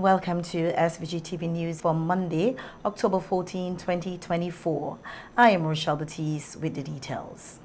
Welcome to SVGTV News for Monday, October 14, 2024. I am Rochelle Batiste with the details.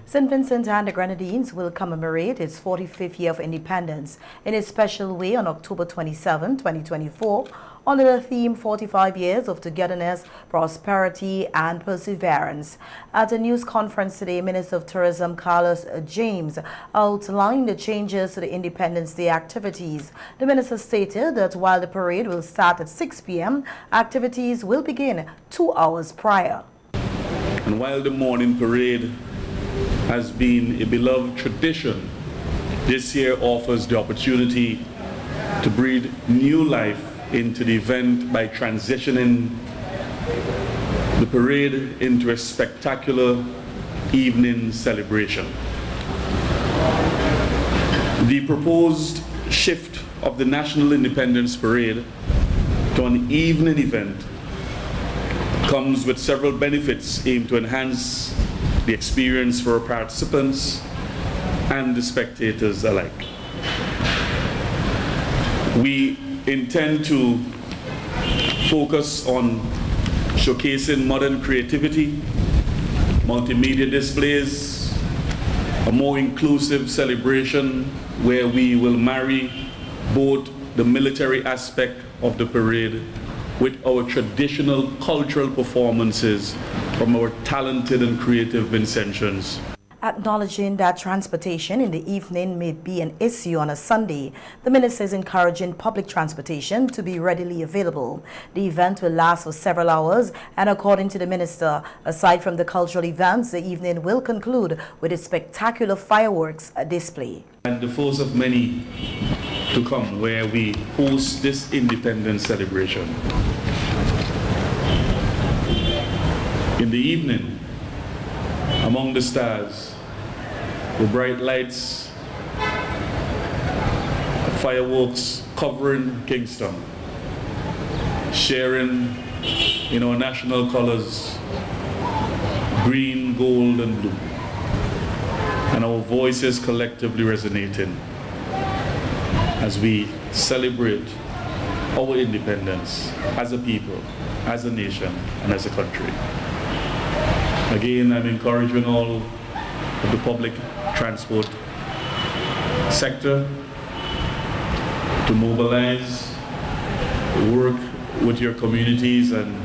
St. Vincent and the Grenadines will commemorate its 45th year of independence in a special way on October 27, 2024, under the theme 45 Years of Togetherness, Prosperity and Perseverance. At a news conference today, Minister of Tourism Carlos James outlined the changes to the Independence Day activities. The minister stated that while the parade will start at 6 p.m., activities will begin 2 hours prior. And while the morning parade has been a beloved tradition, this year offers the opportunity to breathe new life into the event by transitioning the parade into a spectacular evening celebration. The proposed shift of the National Independence Parade to an evening event comes with several benefits aimed to enhance the experience for participants and the spectators alike. We intend to focus on showcasing modern creativity, multimedia displays, a more inclusive celebration where we will marry both the military aspect of the parade with our traditional cultural performances from our talented and creative Vincentians. Acknowledging that transportation in the evening may be an issue on a Sunday, the minister is encouraging public transportation to be readily available. The event will last for several hours, and according to the minister, aside from the cultural events, the evening will conclude with a spectacular fireworks display. And the first of many to come where we host this independence celebration. In the evening, among the stars, the bright lights, fireworks covering Kingston, sharing in our national colors, green, gold, and blue, and our voices collectively resonating as we celebrate our independence as a people, as a nation, and as a country. Again, I'm encouraging all of the public transport sector to mobilize, work with your communities, and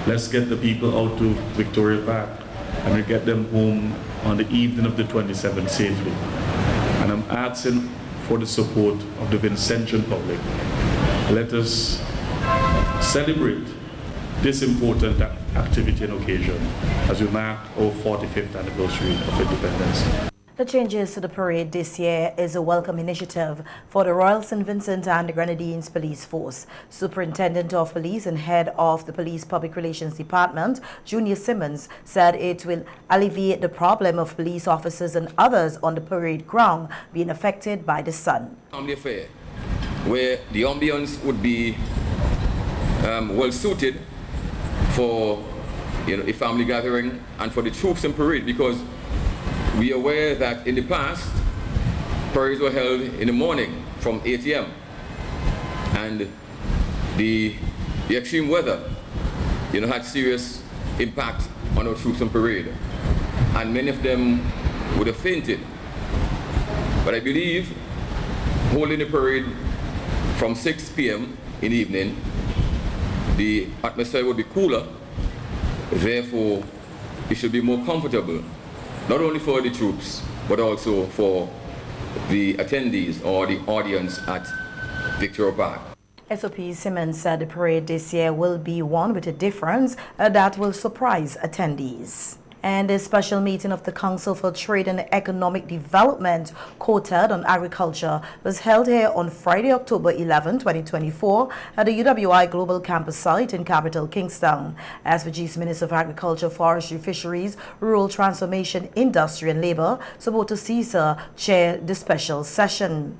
let's get the people out to Victoria Park and get them home on the evening of the 27th safely. And I'm asking for the support of the Vincentian public. Let us celebrate this important activity and occasion as we mark our 45th anniversary of independence. The changes to the parade this year is a welcome initiative for the Royal St. Vincent and the Grenadines Police Force. Superintendent of Police and Head of the Police Public Relations Department, Junior Simmons, said it will alleviate the problem of police officers and others on the parade ground being affected by the sun. Family affair, where the ambience would be well suited for a family gathering and for the troops in parade, because we are aware that in the past parades were held in the morning from 8 a.m. and the extreme weather had serious impact on our troops in parade, and many of them would have fainted. But I believe holding the parade from 6 p.m. in the evening, the atmosphere would be cooler, therefore it should be more comfortable, not only for the troops, but also for the attendees or the audience at Victoria Park. SOP Simmons said the parade this year will be one with a difference that will surprise attendees. And a special meeting of the Council for Trade and Economic Development, quoted on agriculture, was held here on Friday, October 11, 2024, at the UWI Global Campus site in capital Kingston. SVG's Minister of Agriculture, Forestry, Fisheries, Rural Transformation, Industry and Labour, Saboto Caesar, chaired the special session.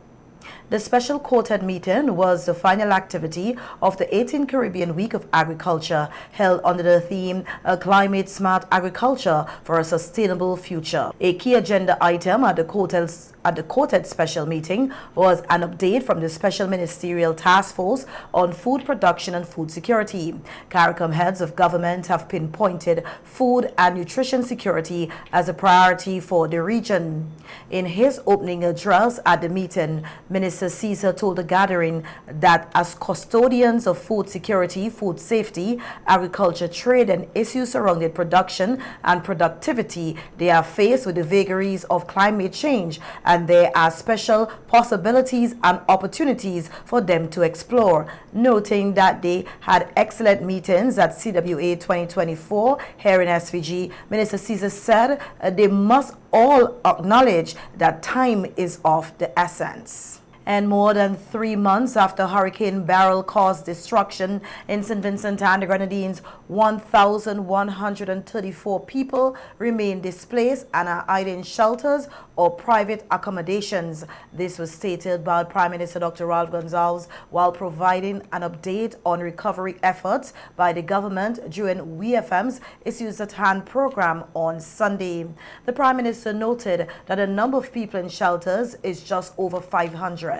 The special quartet meeting was the final activity of the 18th Caribbean Week of Agriculture, held under the theme Climate Smart Agriculture for a Sustainable Future. A key agenda item at the quartet special meeting was an update from the Special Ministerial Task Force on Food Production and Food Security. CARICOM heads of government have pinpointed food and nutrition security as a priority for the region. In his opening address at the meeting, Minister Caesar told the gathering that as custodians of food security, food safety, agriculture, trade, and issues surrounding production and productivity, they are faced with the vagaries of climate change, and there are special possibilities and opportunities for them to explore. Noting that they had excellent meetings at CWA 2024 here in SVG, Minister Caesar said they must all acknowledge that time is of the essence. And more than 3 months after Hurricane Beryl caused destruction in St. Vincent and the Grenadines, 1,134 people remain displaced and are either in shelters or private accommodations. This was stated by Prime Minister Dr. Ralph Gonsalves while providing an update on recovery efforts by the government during WFM's Issues at Hand program on Sunday. The Prime Minister noted that the number of people in shelters is just over 500.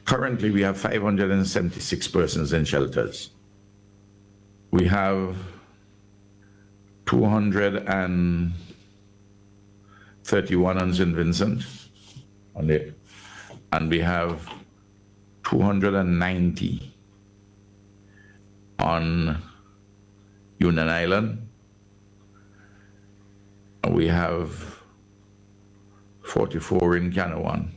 Currently, we have 576 persons in shelters. We have 231 on St. Vincent, and we have 290 on Union Island. And we have 44 in Canawan.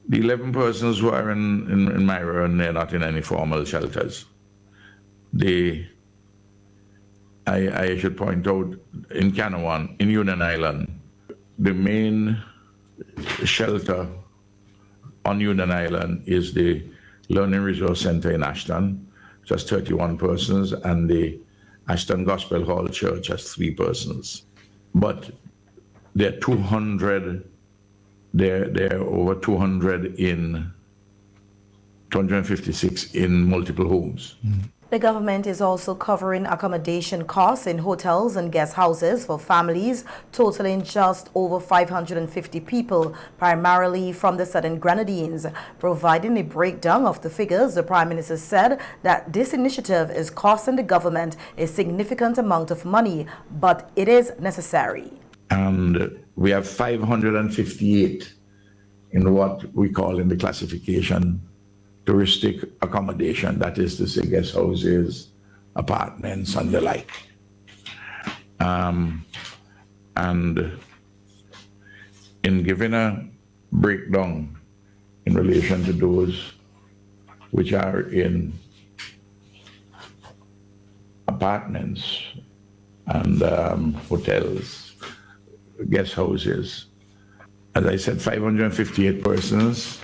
The 11 persons who are in Myra, and they're not in any formal shelters. I should point out, in Canawan, in Union Island, the main shelter on Union Island is the Learning Resource Center in Ashton, which has 31 persons, and the Ashton Gospel Hall Church has 3 persons. But there are 200. There are over 256 in multiple homes. The government is also covering accommodation costs in hotels and guest houses for families, totaling just over 550 people, primarily from the Southern Grenadines. Providing a breakdown of the figures, the Prime Minister said that this initiative is costing the government a significant amount of money, but it is necessary. And we have 558 in what we call in the classification touristic accommodation, that is to say guest houses, apartments, and the like. And in giving a breakdown in relation to those which are in apartments and hotels, guest houses. As I said, 558 persons.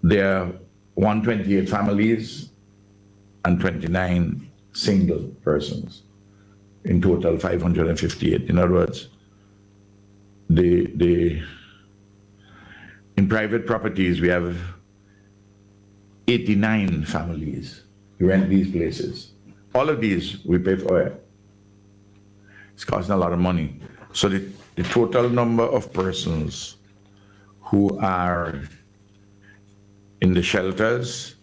There are 128 families and 29 single persons. In total, 558. In other words, in private properties, we have 89 families who rent these places. All of these we pay for it. It's costing a lot of money. So the total number of persons who are in the shelters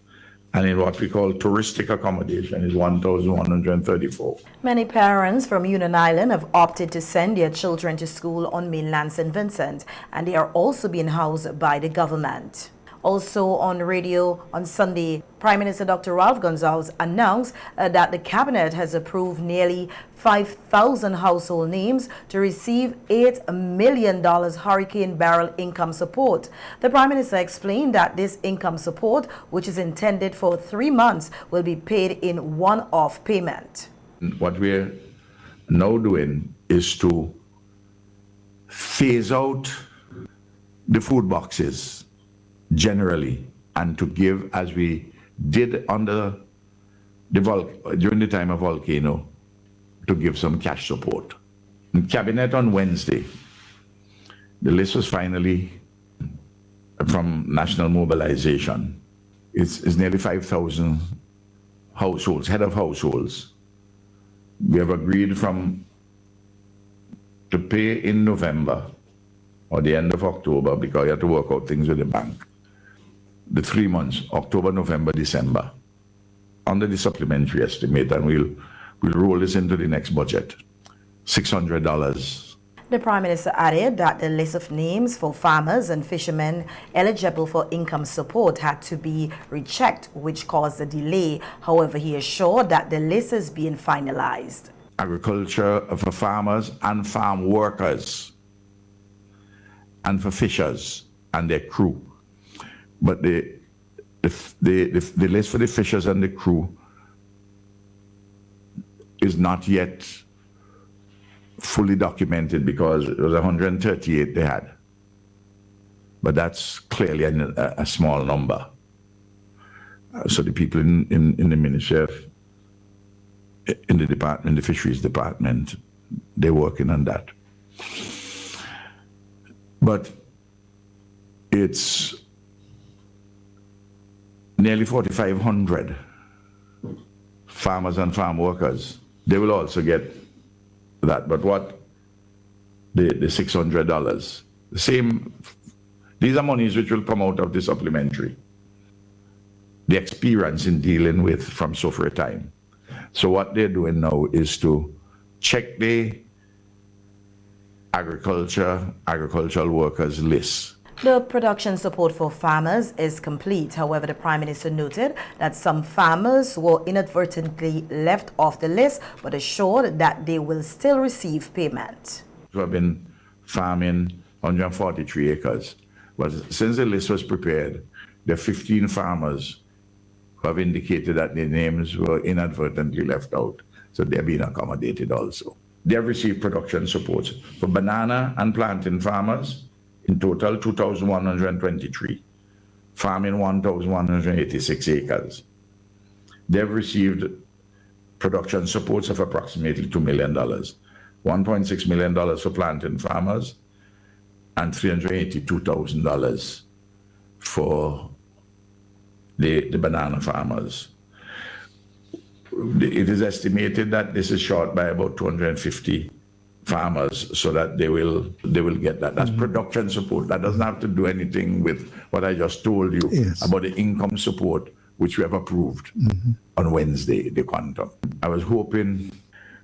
and in what we call touristic accommodation is 1,134. Many parents from Union Island have opted to send their children to school on mainland St. Vincent, and they are also being housed by the government. Also on radio on Sunday, Prime Minister Dr. Ralph Gonsalves announced that the Cabinet has approved nearly 5,000 household names to receive $8 million Hurricane Beryl income support. The Prime Minister explained that this income support, which is intended for 3 months, will be paid in one-off payment. What we're now doing is to phase out the food boxes generally, and to give, as we did under during the time of volcano, to give some cash support. In Cabinet on Wednesday, the list was finally from national mobilization. It's nearly 5,000 households, head of households. We have agreed to pay in November or the end of October, because you have to work out things with the bank. The 3 months, October, November, December, under the supplementary estimate, and we'll roll this into the next budget. $600. The Prime Minister added that the list of names for farmers and fishermen eligible for income support had to be rechecked, which caused a delay. However, he assured that the list is being finalized. Agriculture for farmers and farm workers, and for fishers and their crew. But the list for the fishers and the crew is not yet fully documented, because it was 138 they had. But that's clearly a small number. So the people in the Ministry of, in the department, the Fisheries Department, they're working on that. But it's nearly 4,500 farmers and farm workers. They will also get that. But what the $600, the same, these are monies which will come out of the supplementary, the experience in dealing with from so for a time. So what they're doing now is to check the agricultural workers list. The production support for farmers is complete. However, the Prime Minister noted that some farmers were inadvertently left off the list, but assured that they will still receive payment. We have been farming 143 acres. But since the list was prepared, there are 15 farmers who have indicated that their names were inadvertently left out. So they're being accommodated also. They have received production support for banana and plantain farmers. In total, 2,123, farming 1,186 acres. They've received production supports of approximately $2 million, $1.6 million for plantain farmers, and $382,000 for the banana farmers. It is estimated that this is short by about 250 farmers, so that they will get that. That's production support. That doesn't have to do anything with what I just told you about the income support, which we have approved on Wednesday, the quantum. I was hoping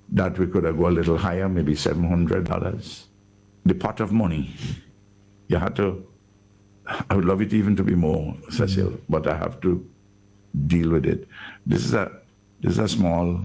that we could have gone a little higher, maybe $700. The pot of money, you had to, I would love it even to be more, Cecil, but I have to deal with it. This is a small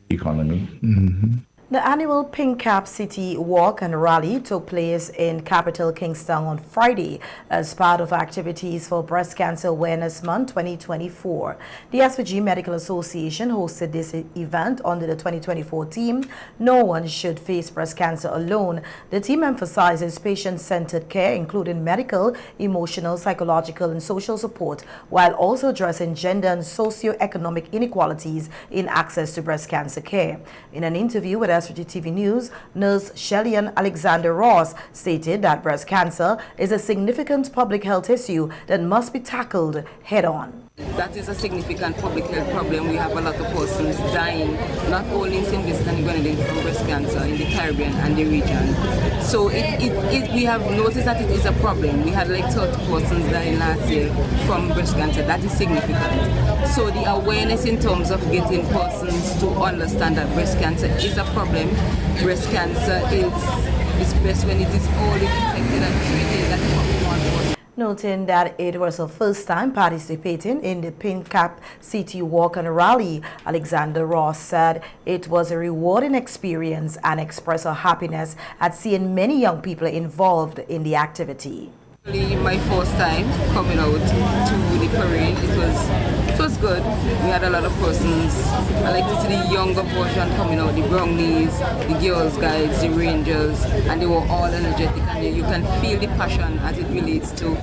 economy. The annual Pink Cap City Walk and Rally took place in capital Kingston on Friday as part of activities for Breast Cancer Awareness Month 2024. The SVG Medical Association hosted this event under the 2024 theme, "No One Should Face Breast Cancer Alone." The team emphasizes patient-centered care, including medical, emotional, psychological, and social support, while also addressing gender and socio-economic inequalities in access to breast cancer care. In an interview with SVGTV News, nurse Shellyan Alexander Ross stated that breast cancer is a significant public health issue that must be tackled head-on. That is a significant public health problem. We have a lot of persons dying, not only in St. Vincent and Grenadines from breast cancer in the Caribbean and the region. So we have noticed that it is a problem. We had like 30 persons dying last year from breast cancer. That is significant. So the awareness in terms of getting persons to understand that breast cancer is a problem. Breast cancer is best when it is early detected and treated. That is what we want. Noting that it was her first time participating in the Pink Cap City Walk and Rally, Alexander Ross said it was a rewarding experience and expressed her happiness at seeing many young people involved in the activity. My first time coming out to the parade, it was good. We had a lot of persons. I like to see the younger portion coming out, the brownies, the girls guides, the rangers, and they were all energetic, and you can feel the passion as it relates to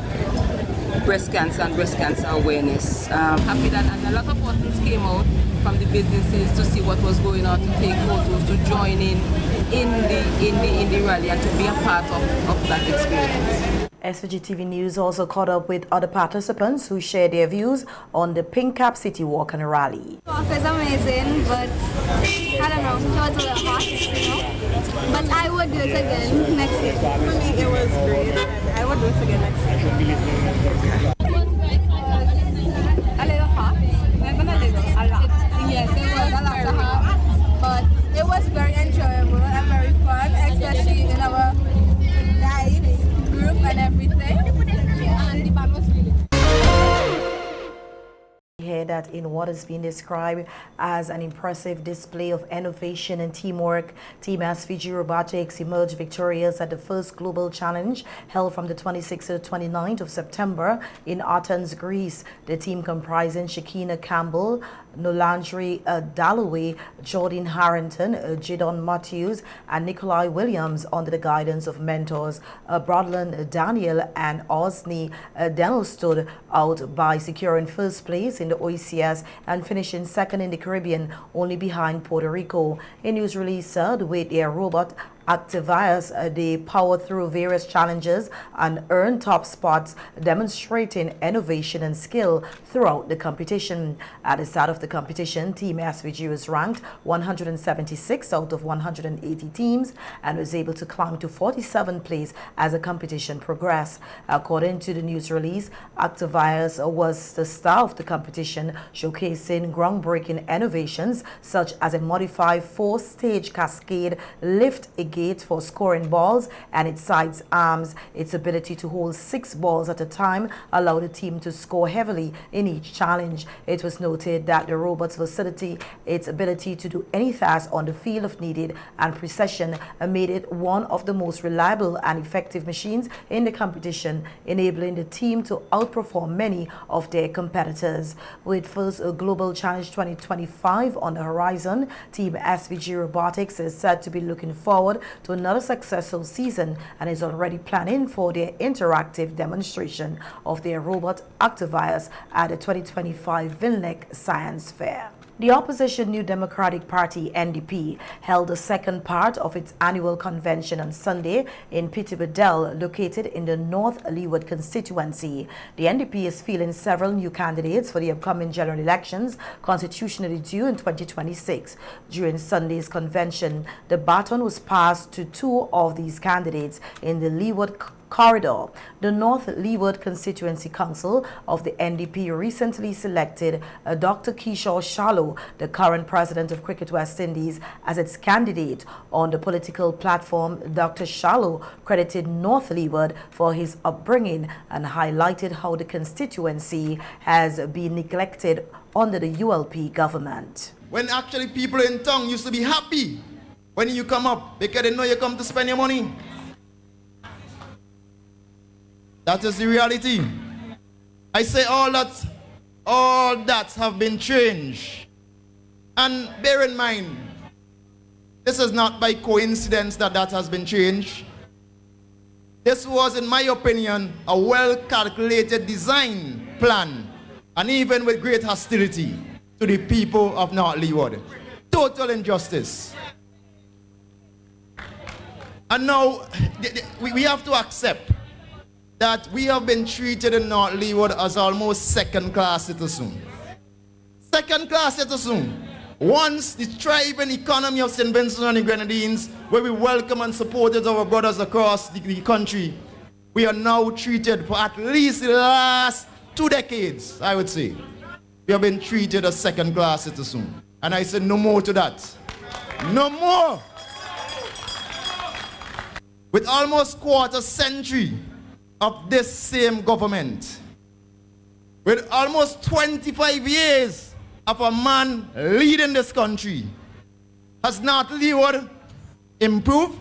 breast cancer and breast cancer awareness. Happy that, and a lot of persons came out from the businesses to see what was going on, to take photos, to join in the rally, and to be a part of that experience. SVGTV News also caught up with other participants who shared their views on the Pink Cap City Walk and Rally. The walk is amazing, but I don't know, it was a little hot, you know. But I would do it again next year. For me, it was great, and I would do it again next year. A little hot. A lot. Yes, it was a lot hot, but it was very enjoyable and very fun, especially in our guys group and everything. And the band was really Here that in what has been described as an impressive display of innovation and teamwork, Team SVG Robotics emerged victorious at the first global challenge held from the 26th to the 29th of September in Athens, Greece. The team comprising Shakina Campbell, Nolandri Dalloway, Jordan Harrington, Jadon Matthews, and Nikolai Williams under the guidance of mentors Brodlin Daniel and Osni Daniel stood out by securing first place in the OECS and finishing second in the Caribbean, only behind Puerto Rico. A news release said with their robot Activius, they powered through various challenges and earned top spots, demonstrating innovation and skill throughout the competition. At the start of the competition, Team SVG was ranked 176 out of 180 teams and was able to climb to 47th place as the competition progressed. According to the news release, Activius was the star of the competition, showcasing groundbreaking innovations such as a modified 4-stage cascade lift gate for scoring balls and its sides arms. Its ability to hold 6 balls at a time allowed the team to score heavily in each challenge. It was noted that the robot's versatility, its ability to do any task on the field if needed, and precision made it one of the most reliable and effective machines in the competition, enabling the team to outperform many of their competitors. With first Global Challenge 2025 on the horizon, Team SVG Robotics is said to be looking forward to another successful season and is already planning for their interactive demonstration of their robot Activius at the 2025 Vilnius Science Fair. The opposition New Democratic Party, NDP, held the second part of its annual convention on Sunday in Pitibidel, located in the North Leeward constituency. The NDP is fielding several new candidates for the upcoming general elections, constitutionally due in 2026. During Sunday's convention, the baton was passed to 2 of these candidates in the Leeward corridor. The North Leeward Constituency Council of the NDP recently selected Dr. Kishore Shallow, the current president of Cricket West Indies, as its candidate. On the political platform, Dr. Shallow credited North Leeward for his upbringing and highlighted how the constituency has been neglected under the ULP government. When actually people in town used to be happy when you come up because they know you come to spend your money. That is the reality. I say all that have been changed. And bear in mind, this is not by coincidence that has been changed. This was, in my opinion, a well-calculated design plan, and even with great hostility to the people of North Leeward. Total injustice. And now, we have to accept that we have been treated in North Leeward as almost second-class citizens. Second-class citizens. Once the thriving economy of St. Vincent and the Grenadines, where we welcome and supported our brothers across the country, we are now treated for at least the last 2 decades, I would say. We have been treated as second-class citizens. And I said no more to that. No more. With almost quarter century of this same government, with almost 25 years of a man leading this country, has North Leeward improved?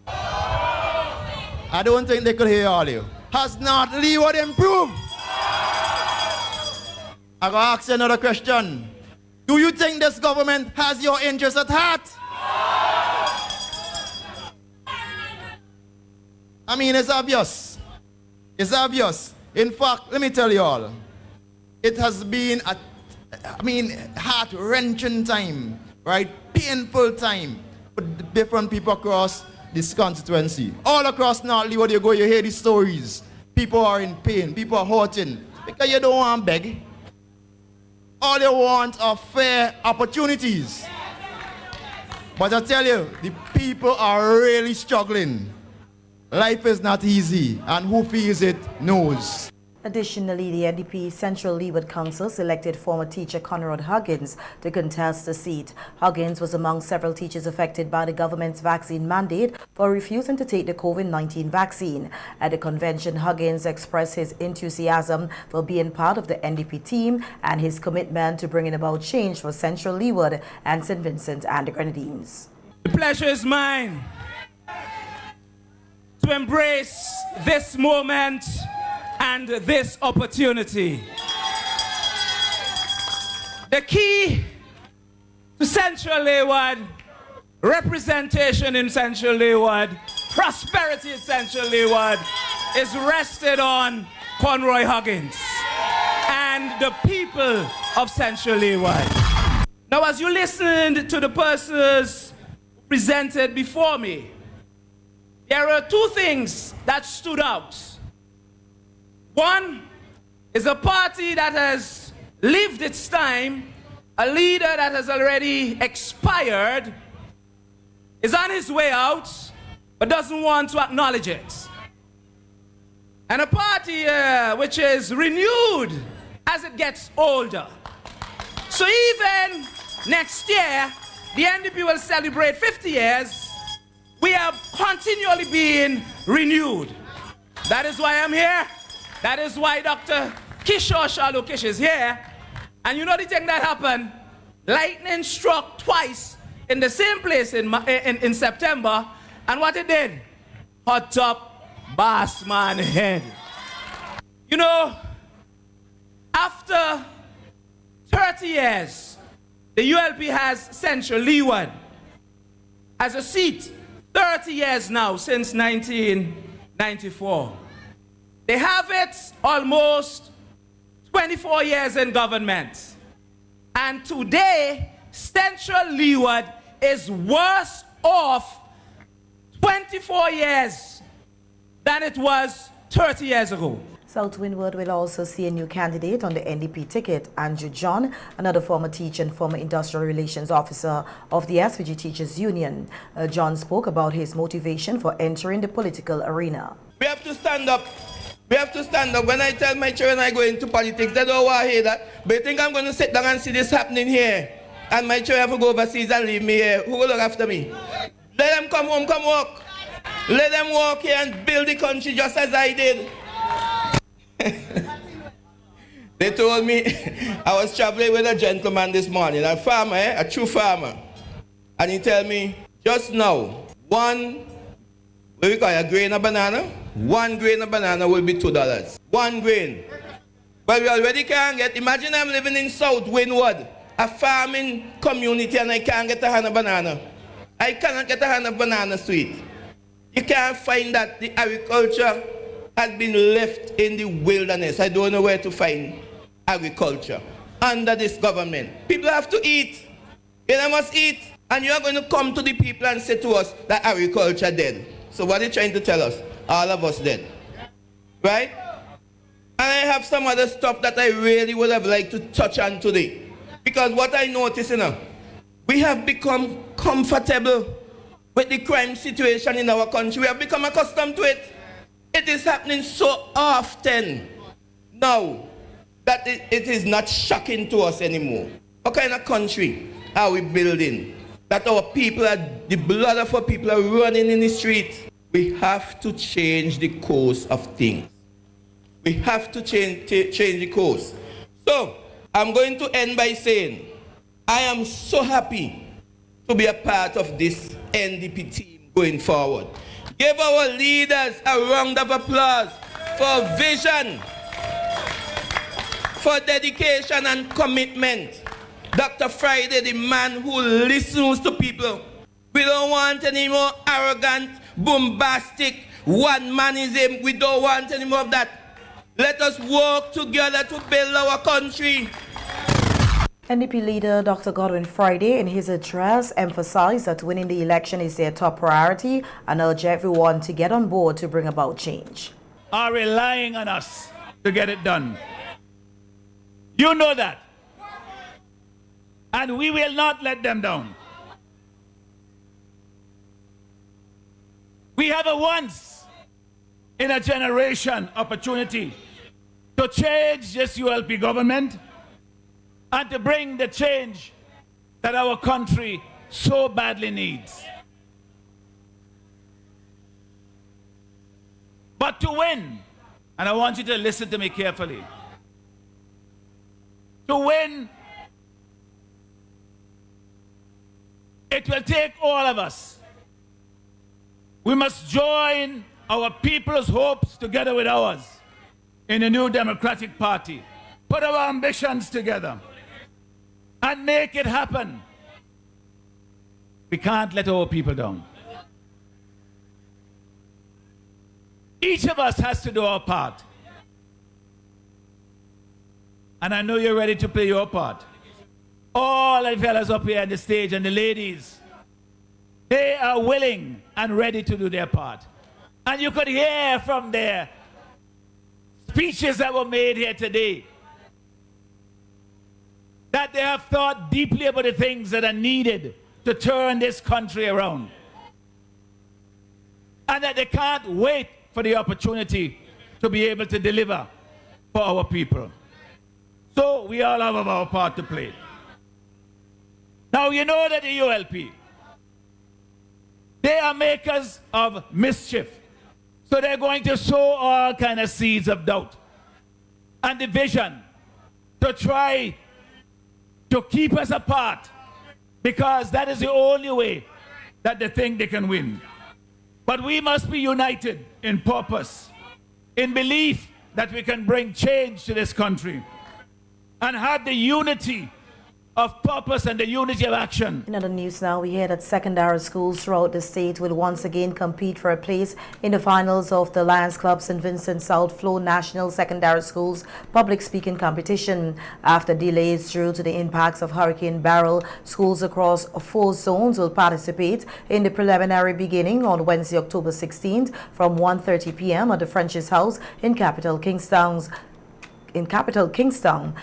I don't think they could hear all of you. Has North Leeward improved? I gotta ask you another question. Do you think this government has your interest at heart? I mean, it's obvious. It's obvious. In fact, let me tell you all, it has been a, heart-wrenching time, right? Painful time for different people across this constituency. All across North Leeward, you go, you hear these stories. people are in pain, people are hurting, because you don't want to beg. All you want are fair opportunities. But I tell you, the people are really struggling. Life is not easy, and who feels it knows. Additionally, the NDP Central Leeward Council selected former teacher Conrad Huggins to contest the seat. Huggins was among several teachers affected by the government's vaccine mandate for refusing to take the COVID-19 vaccine. At the convention, Huggins expressed his enthusiasm for being part of the NDP team and his commitment to bringing about change for Central Leeward and St. Vincent and the Grenadines. The pleasure is mine to embrace this moment and this opportunity. The key to Central Leeward, representation in Central Leeward, prosperity in Central Leeward is rested on Conrad Huggins and the people of Central Leeward. Now, as you listened to the persons presented before me, there are two things that stood out. One is a party that has lived its time, a leader that has already expired, is on his way out, but doesn't want to acknowledge it. And a party which is renewed as it gets older. So even next year, the NDP will celebrate 50 years. We have continually been renewed. That is why I'm here. That is why Dr. Kishore Shalukish is here. And you know the thing that happened? Lightning struck twice in the same place in September. And what it did? Hot top bass man head. You know, after 30 years, the ULP has Central Leeward as a seat. 30 years now, since 1994. They have it almost 24 years in government. And today, Central Leeward is worse off 24 years than it was 30 years ago. South Windward will also see a new candidate on the NDP ticket, Andrew John, another former teacher and former industrial relations officer of the SVG Teachers Union. John spoke about his motivation for entering the political arena. We have to stand up. We have to stand up. When I tell my children I go into politics, they don't want to hear that. But they think I'm going to sit down and see this happening here. And my children have to go overseas and leave me here. Who will look after me? Let them come home, come work. Let them walk here and build the country just as I did. They told me I was traveling with a gentleman this morning, a farmer, a true farmer. And he told me, just now, one grain of banana, 1 grain of banana will be $2. 1 grain. But we already can't get, imagine I'm living in South Windward, a farming community, and I can't get a hand of banana. I cannot get a hand of banana sweet. You can't find that. The agriculture has been left in the wilderness. I don't know where to find agriculture under this government. People have to eat. They must eat. And you are going to come to the people and say to us that agriculture dead. So what are you trying to tell us? All of us dead. Right? And I have some other stuff that I really would have liked to touch on today. Because what I notice, we have become comfortable with the crime situation in our country. We have become accustomed to it. It is happening so often now that it is not shocking to us anymore. What kind of country are we building? That our people the blood of our people are running in the street. We have to change the course of things. We have to change the course. So, I'm going to end by saying, I am so happy to be a part of this NDP team going forward. Give our leaders a round of applause for vision, for dedication and commitment. Dr. Friday, the man who listens to people. We don't want any more arrogant, bombastic, one-manism. We don't want any more of that. Let us work together to build our country. NDP leader Dr. Godwin Friday in his address emphasized that winning the election is their top priority and urged everyone to get on board to bring about change. are relying on us to get it done. You know that. And we will not let them down. We have a once in a generation opportunity to change this ULP government and to bring the change that our country so badly needs. But to win, and I want you to listen to me carefully, to win, it will take all of us. We must join our people's hopes together with ours in a new Democratic Party. Put our ambitions together and make it happen. We can't let our people down. Each of us has to do our part. And I know you're ready to play your part. All the fellas up here on the stage and the ladies, they are willing and ready to do their part. And you could hear from their speeches that were made here today that they have thought deeply about the things that are needed to turn this country around. And that they can't wait for the opportunity to be able to deliver for our people. So we all have our part to play. Now you know that the ULP, they are makers of mischief. So they're going to sow all kind of seeds of doubt and division to try to keep us apart, because that is the only way that they think they can win. But we must be united in purpose, in belief that we can bring change to this country, and have the unity of purpose and the unity of action. In other news now, we hear that secondary schools throughout the state will once again compete for a place in the finals of the Lions Club St. Vincent South Flow National Secondary Schools Public Speaking Competition. After delays due to the impacts of Hurricane Beryl, schools across 4 zones will participate in the preliminary beginning on Wednesday, October 16th from 1:30 p.m. at the French's House in Capital Kingstown.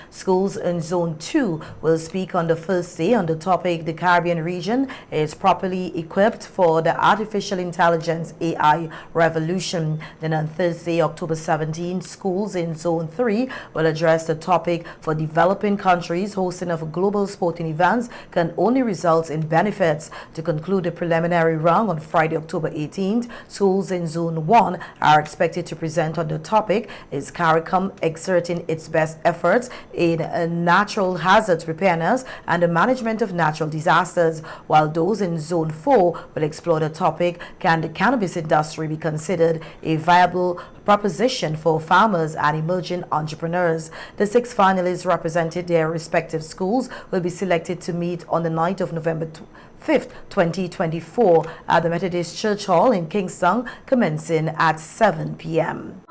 Schools in Zone 2 will speak on the first day on the topic "The Caribbean region is properly equipped for the artificial intelligence AI revolution." Then on Thursday, October 17, schools in Zone 3 will address the topic "For developing countries, hosting of global sporting events can only result in benefits." To conclude the preliminary round on Friday, October 18th, schools in Zone 1 are expected to present on the topic "Is CARICOM exerting its best efforts in natural hazards preparedness and the management of natural disasters," while those in Zone 4 will explore the topic "Can the cannabis industry be considered a viable proposition for farmers and emerging entrepreneurs?" The 6 finalists represented their respective schools will be selected to meet on the night of November 5th, 2024 at the Methodist Church Hall in Kingston, commencing at 7 p.m.